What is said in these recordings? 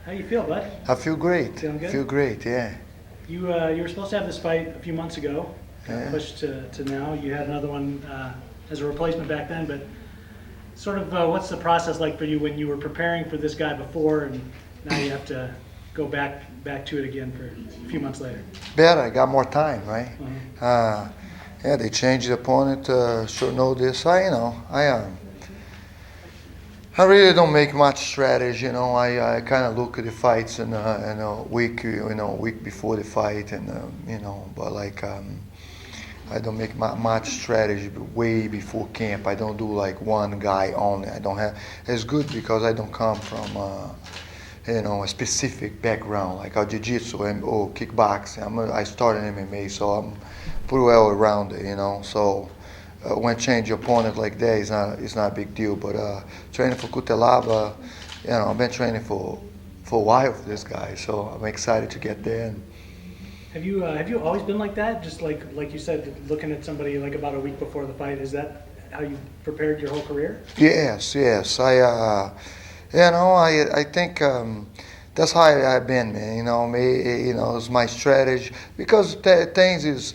How you feel, bud? I feel great. Feeling good? Feel great, yeah. You were supposed to have this fight a few months ago. Yeah. Pushed to now. You had another one as a replacement back then, but sort of what's the process like for you when you were preparing for this guy before, and now you have to go back to it again for a few months later? Better, I got more time, right? Uh-huh. Yeah, they changed the opponent, short notice. I really don't make much strategy, I kind of look at the fights in a week, week before the fight, and but I don't make much strategy way before camp. I don't do like one guy only. I don't have. It's good because I don't come from a specific background like jiu-jitsu or kickboxing. I started MMA, so I'm pretty well around it. So when change your opponent like that, it's not a big deal. But training for Cutelaba, I've been training for a while for this guy, so I'm excited to get there. And Have you always been like that? Just like you said, looking at somebody like about a week before the fight. Is that how you prepared your whole career? yes. I think that's how I've been, man. It's my strategy because things is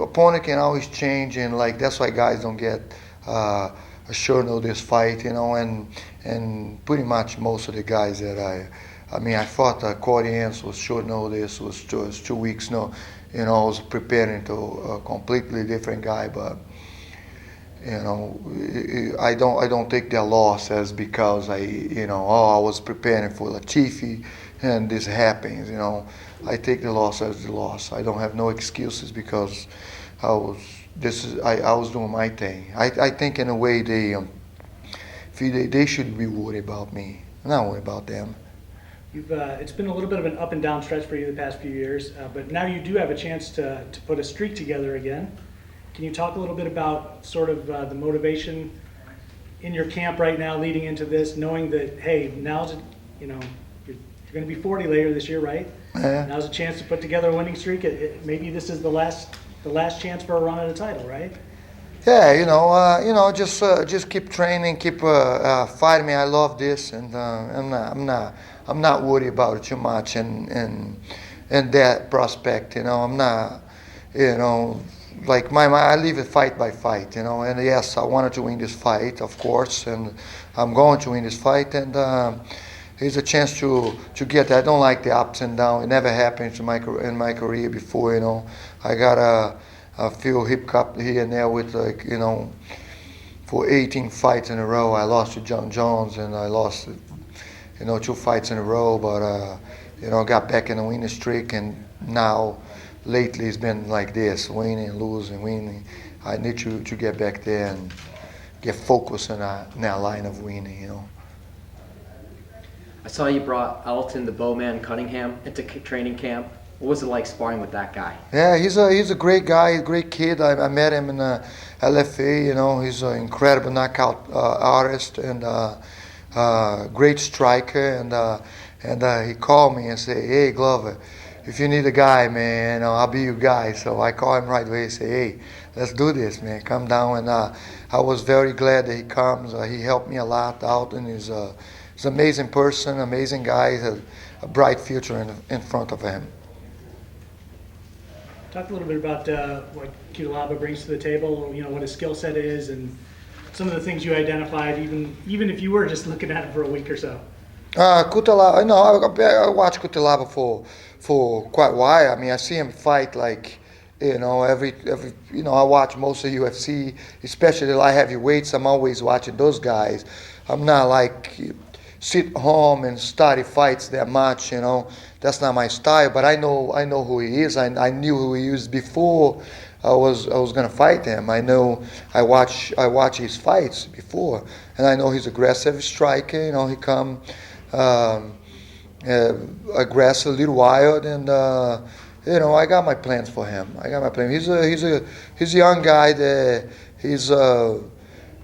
opponent can always change, and like that's why guys don't get a short notice fight, and pretty much most of the guys that I fought Koreans was short notice, was 2 weeks. No, I was preparing to a completely different guy, but I don't take their loss as because I was preparing for Latifi and this happens. I take the loss as the loss. I don't have no excuses because I was doing my thing. I think in a way they should be worried about me. I'm not worried about them. It's been a little bit of an up and down stretch for you the past few years, but now you do have a chance to put a streak together again. Can you talk a little bit about sort of the motivation in your camp right now leading into this, knowing that, hey, now's, you're going to be 40 later this year, right? Yeah. Now's a chance to put together a winning streak. Maybe this is the last chance for a run at a title, right? Yeah, just keep training, keep fighting. I love this, and I'm not worried about it too much, and that prospect. I'm not, like I live it fight by fight. And yes, I wanted to win this fight, of course, and I'm going to win this fight, and here's a chance to get that. I don't like the ups and downs. It never happened in my career before. I got a few hiccups here and there with for 18 fights in a row. I lost to John Jones, and I lost 2 fights in a row, but got back in a winning streak, and now lately it's been like this, winning, losing, winning. I need to get back there and get focused in that line of winning. I saw you brought Elton the Bowman Cunningham into training camp. What was it like sparring with that guy? Yeah, he's a great guy, great kid. I met him in LFA. He's an incredible knockout artist and great striker. And he called me and said, "Hey, Glover, if you need a guy, man, I'll be your guy." So I called him right away and say, "Hey, let's do this, man. Come down." And I was very glad that he comes. He helped me a lot out, and he's an amazing person, amazing guy. He has a bright future in front of him. Talk a little bit about what Cutelaba brings to the table, what his skill set is, and some of the things you identified, even if you were just looking at it for a week or so. Cutelaba, I watched Cutelaba for quite a while. I see him fight every I watch most of UFC, especially the light heavyweights. I'm always watching those guys. I'm not like sit home and study fights that much. That's not my style. But I know who he is. I knew who he is before I was gonna fight him. I watch his fights before, and I know he's aggressive striker. He come aggressive, a little wild, and I got my plans for him. He's a young guy that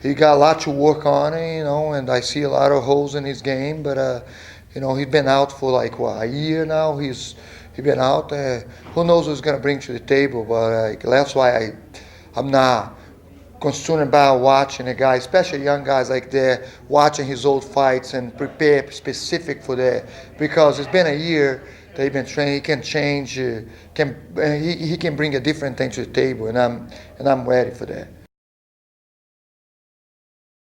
he got a lot to work on, and I see a lot of holes in his game. But he's been out for a year now. He's been out. Who knows what he's gonna bring to the table? But that's why I'm not concerned about watching a guy, especially young guys like that, watching his old fights and prepare specific for that. Because it's been a year that he's been training. He can change. He can bring a different thing to the table, and I'm ready for that.